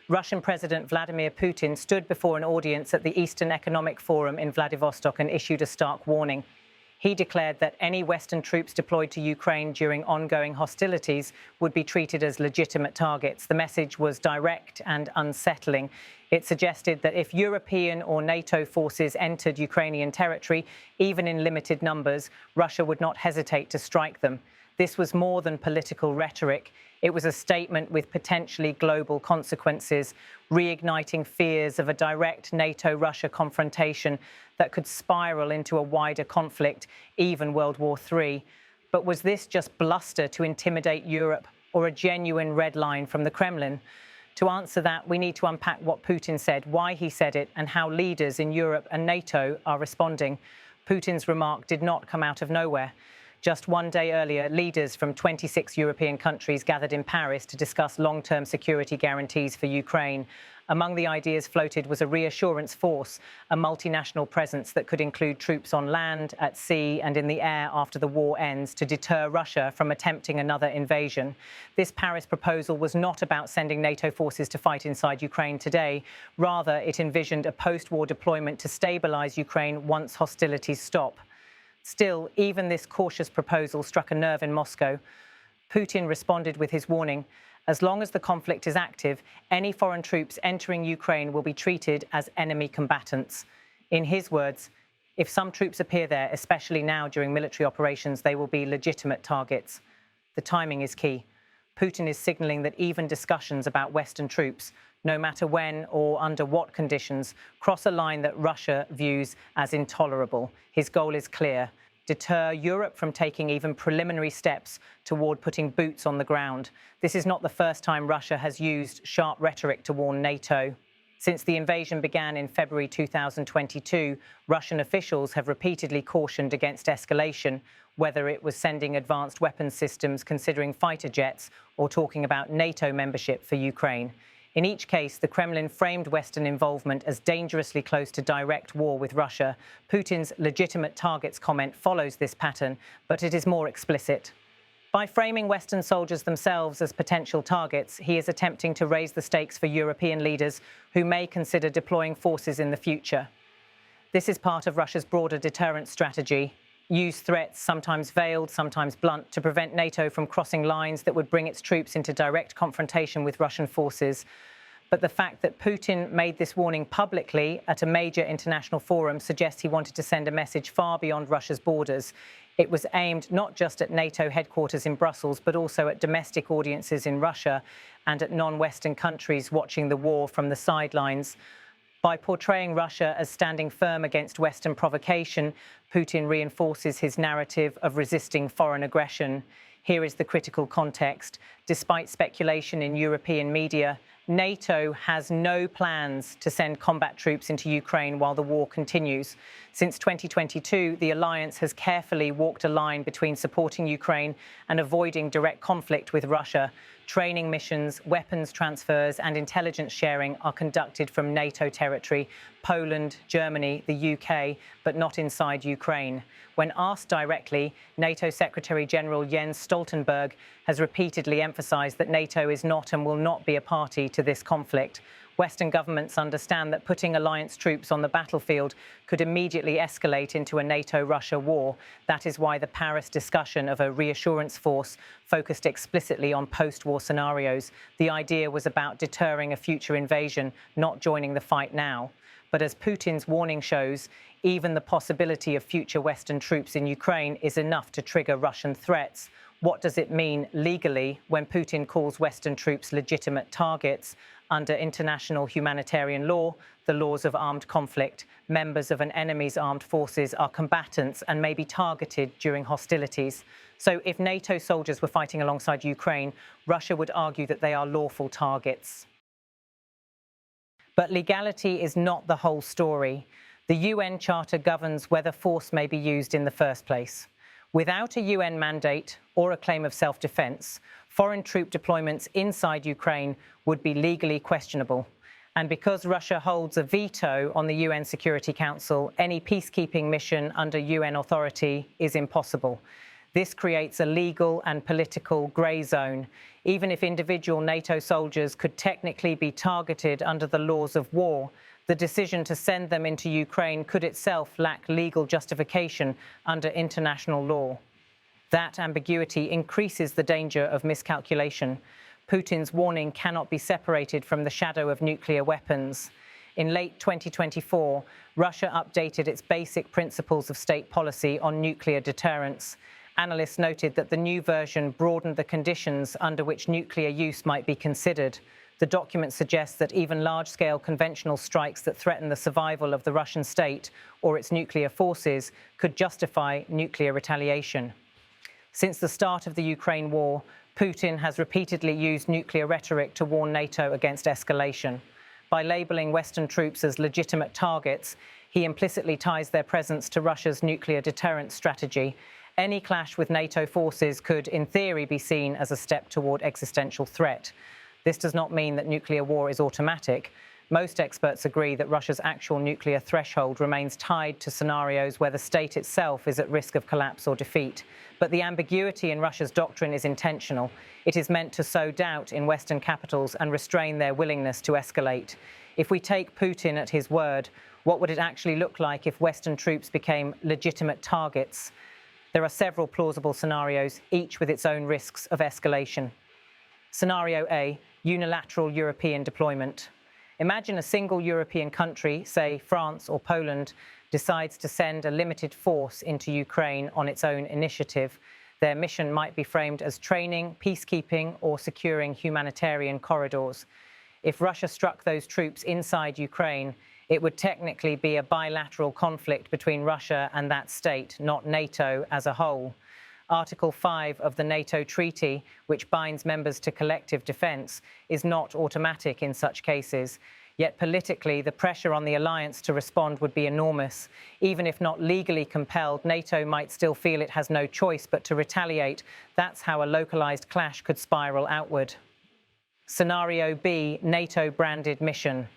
Russian President Vladimir Putin stood before an audience at the Eastern Economic Forum in Vladivostok and issued a stark warning. He declared that any Western troops deployed to Ukraine during ongoing hostilities would be treated as legitimate targets. The message was direct and unsettling. It suggested that if European or NATO forces entered Ukrainian territory, even in limited numbers, Russia would not hesitate to strike them. This was more than political rhetoric. It was a statement with potentially global consequences, reigniting fears of a direct NATO-Russia confrontation that could spiral into a wider conflict, even World War III. But was this just bluster to intimidate Europe or a genuine red line from the Kremlin? To answer that, we need to unpack what Putin said, why he said it, and how leaders in Europe and NATO are responding. Putin's remark did not come out of nowhere. Just one day earlier, leaders from 26 European countries gathered in Paris to discuss long-term security guarantees for Ukraine. Among the ideas floated was a reassurance force, a multinational presence that could include troops on land, at sea and in the air after the war ends to deter Russia from attempting another invasion. This Paris proposal was not about sending NATO forces to fight inside Ukraine today. Rather, it envisioned a post-war deployment to stabilize Ukraine once hostilities stop. Still, even this cautious proposal struck a nerve in Moscow. Putin responded with his warning: as long as the conflict is active, any foreign troops entering Ukraine will be treated as enemy combatants. In his words, if some troops appear there, especially now during military operations, they will be legitimate targets. The timing is key. Putin is signaling that even discussions about Western troops, no matter when or under what conditions, cross a line that Russia views as intolerable. His goal is clear: deter Europe from taking even preliminary steps toward putting boots on the ground. This is not the first time Russia has used sharp rhetoric to warn NATO. Since the invasion began in February 2022, Russian officials have repeatedly cautioned against escalation, whether it was sending advanced weapons systems considering fighter jets or talking about NATO membership for Ukraine. In each case, the Kremlin framed Western involvement as dangerously close to direct war with Russia. Putin's legitimate targets comment follows this pattern, but it is more explicit. By framing Western soldiers themselves as potential targets, he is attempting to raise the stakes for European leaders who may consider deploying forces in the future. This is part of Russia's broader deterrence strategy: use threats, sometimes veiled, sometimes blunt, to prevent NATO from crossing lines that would bring its troops into direct confrontation with Russian forces. But the fact that Putin made this warning publicly at a major international forum suggests he wanted to send a message far beyond Russia's borders. It was aimed not just at NATO headquarters in Brussels, but also at domestic audiences in Russia and at non-Western countries watching the war from the sidelines. By portraying Russia as standing firm against Western provocation, Putin reinforces his narrative of resisting foreign aggression. Here is the critical context. Despite speculation in European media, NATO has no plans to send combat troops into Ukraine while the war continues. Since 2022, the alliance has carefully walked a line between supporting Ukraine and avoiding direct conflict with Russia. Training missions, weapons transfers and intelligence sharing are conducted from NATO territory, Poland, Germany, the UK, but not inside Ukraine. When asked directly, NATO Secretary-General Jens Stoltenberg has repeatedly emphasized that NATO is not and will not be a party to this conflict. Western governments understand that putting alliance troops on the battlefield could immediately escalate into a NATO-Russia war. That is why the Paris discussion of a reassurance force focused explicitly on post-war scenarios. The idea was about deterring a future invasion, not joining the fight now. But as Putin's warning shows, even the possibility of future Western troops in Ukraine is enough to trigger Russian threats. What does it mean legally when Putin calls Western troops legitimate targets? Under international humanitarian law, the laws of armed conflict, members of an enemy's armed forces are combatants and may be targeted during hostilities. So if NATO soldiers were fighting alongside Ukraine, Russia would argue that they are lawful targets. But legality is not the whole story. The UN Charter governs whether force may be used in the first place. Without a UN mandate or a claim of self-defense, foreign troop deployments inside Ukraine would be legally questionable. And because Russia holds a veto on the UN Security Council, any peacekeeping mission under UN authority is impossible. This creates a legal and political grey zone. Even if individual NATO soldiers could technically be targeted under the laws of war, the decision to send them into Ukraine could itself lack legal justification under international law. That ambiguity increases the danger of miscalculation. Putin's warning cannot be separated from the shadow of nuclear weapons. In late 2024, Russia updated its basic principles of state policy on nuclear deterrence. Analysts noted that the new version broadened the conditions under which nuclear use might be considered. The document suggests that even large-scale conventional strikes that threaten the survival of the Russian state or its nuclear forces could justify nuclear retaliation. Since the start of the Ukraine war, Putin has repeatedly used nuclear rhetoric to warn NATO against escalation. By labeling Western troops as legitimate targets, he implicitly ties their presence to Russia's nuclear deterrence strategy. Any clash with NATO forces could, in theory, be seen as a step toward existential threat. This does not mean that nuclear war is automatic. Most experts agree that Russia's actual nuclear threshold remains tied to scenarios where the state itself is at risk of collapse or defeat. But the ambiguity in Russia's doctrine is intentional. It is meant to sow doubt in Western capitals and restrain their willingness to escalate. If we take Putin at his word, what would it actually look like if Western troops became legitimate targets? There are several plausible scenarios, each with its own risks of escalation. Scenario A, unilateral European deployment. Imagine a single European country, say France or Poland, decides to send a limited force into Ukraine on its own initiative. Their mission might be framed as training, peacekeeping, or securing humanitarian corridors. If Russia struck those troops inside Ukraine, it would technically be a bilateral conflict between Russia and that state, not NATO as a whole. Article 5 of the NATO treaty, which binds members to collective defence, is not automatic in such cases. Yet politically, the pressure on the alliance to respond would be enormous. Even if not legally compelled, NATO might still feel it has no choice but to retaliate. That's how a localised clash could spiral outward. Scenario B, NATO-branded mission.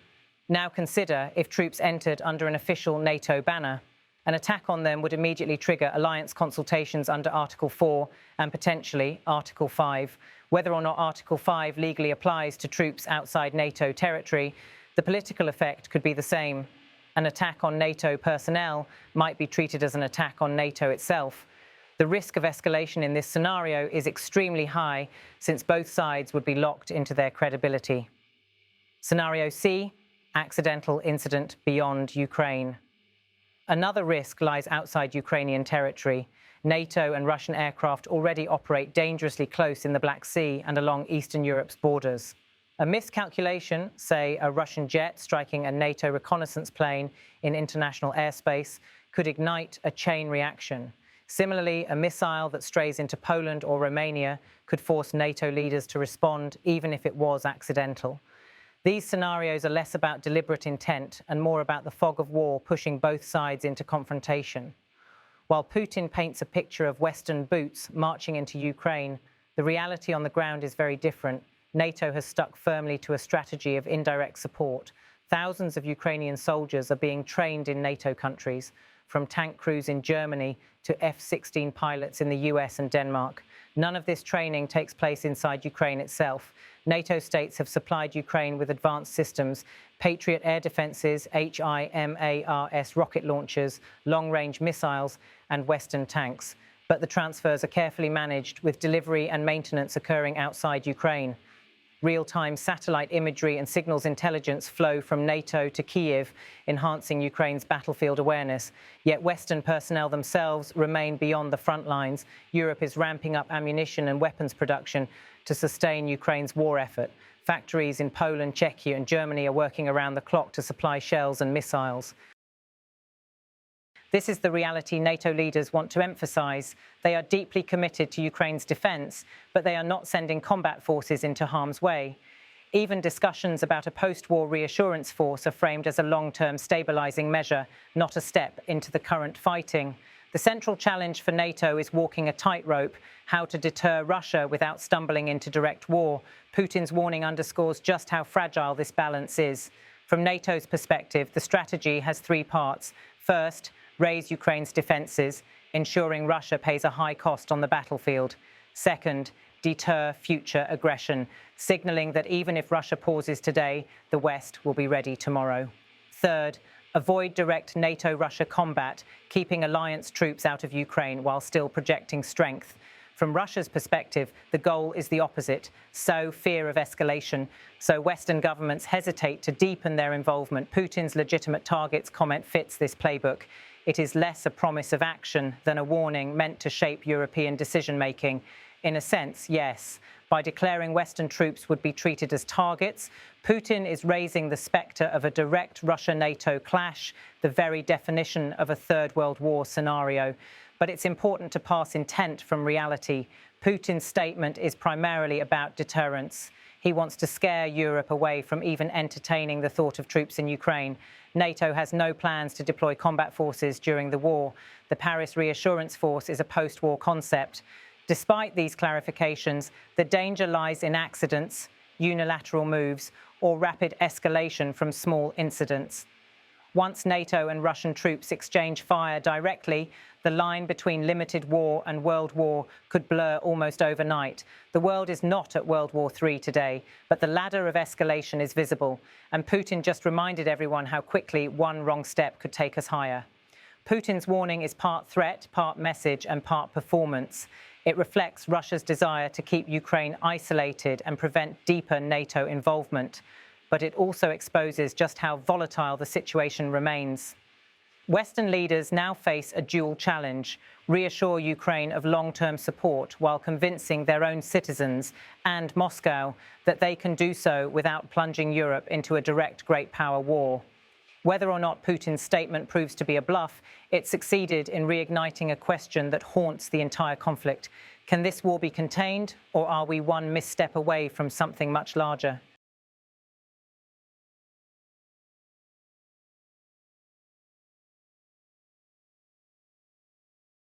Now consider if troops entered under an official NATO banner. An attack on them would immediately trigger alliance consultations under Article 4 and potentially Article 5. Whether or not Article 5 legally applies to troops outside NATO territory, the political effect could be the same. An attack on NATO personnel might be treated as an attack on NATO itself. The risk of escalation in this scenario is extremely high, since both sides would be locked into their credibility. Scenario C, accidental incident beyond Ukraine. Another risk lies outside Ukrainian territory. NATO and Russian aircraft already operate dangerously close in the Black Sea and along Eastern Europe's borders. A miscalculation, say a Russian jet striking a NATO reconnaissance plane in international airspace, could ignite a chain reaction. Similarly, a missile that strays into Poland or Romania could force NATO leaders to respond, even if it was accidental. These scenarios are less about deliberate intent and more about the fog of war pushing both sides into confrontation. While Putin paints a picture of Western boots marching into Ukraine, the reality on the ground is very different. NATO has stuck firmly to a strategy of indirect support. Thousands of Ukrainian soldiers are being trained in NATO countries, from tank crews in Germany to F-16 pilots in the US and Denmark. None of this training takes place inside Ukraine itself. NATO states have supplied Ukraine with advanced systems, Patriot air defences, HIMARS rocket launchers, long-range missiles, and Western tanks. But the transfers are carefully managed, with delivery and maintenance occurring outside Ukraine. Real-time satellite imagery and signals intelligence flow from NATO to Kyiv, enhancing Ukraine's battlefield awareness. Yet Western personnel themselves remain beyond the front lines. Europe is ramping up ammunition and weapons production to sustain Ukraine's war effort. Factories in Poland, Czechia, and Germany are working around the clock to supply shells and missiles. This is the reality NATO leaders want to emphasize. They are deeply committed to Ukraine's defense, but they are not sending combat forces into harm's way. Even discussions about a post-war reassurance force are framed as a long-term stabilizing measure, not a step into the current fighting. The central challenge for NATO is walking a tightrope, how to deter Russia without stumbling into direct war. Putin's warning underscores just how fragile this balance is. From NATO's perspective, the strategy has three parts. First, raise Ukraine's defences. ensuring Russia pays a high cost on the battlefield. Second, deter future aggression, signaling that even if Russia pauses today, the West will be ready tomorrow. Third, avoid direct NATO-Russia combat, keeping alliance troops out of Ukraine while still projecting strength. From Russia's perspective, the goal is the opposite: sow fear of escalation, so Western governments hesitate to deepen their involvement. Putin's legitimate targets comment fits this playbook. It is less a promise of action than a warning meant to shape European decision-making. In a sense, yes. By declaring Western troops would be treated as targets, Putin is raising the spectre of a direct Russia-NATO clash, the very definition of a Third World War scenario. But it's important to pass intent from reality. Putin's statement is primarily about deterrence. He wants to scare Europe away from even entertaining the thought of troops in Ukraine. NATO has no plans to deploy combat forces during the war. The Paris Reassurance Force is a post-war concept. Despite these clarifications, the danger lies in accidents, unilateral moves, or rapid escalation from small incidents. Once NATO and Russian troops exchange fire directly, the line between limited war and world war could blur almost overnight. The world is not at World War III today, but the ladder of escalation is visible, and Putin just reminded everyone how quickly one wrong step could take us higher. Putin's warning is part threat, part message, and part performance. It reflects Russia's desire to keep Ukraine isolated and prevent deeper NATO involvement. But it also exposes just how volatile the situation remains. Western leaders now face a dual challenge: reassure Ukraine of long-term support while convincing their own citizens and Moscow that they can do so without plunging Europe into a direct great power war. Whether or not Putin's statement proves to be a bluff, it succeeded in reigniting a question that haunts the entire conflict. Can this war be contained, or are we one misstep away from something much larger?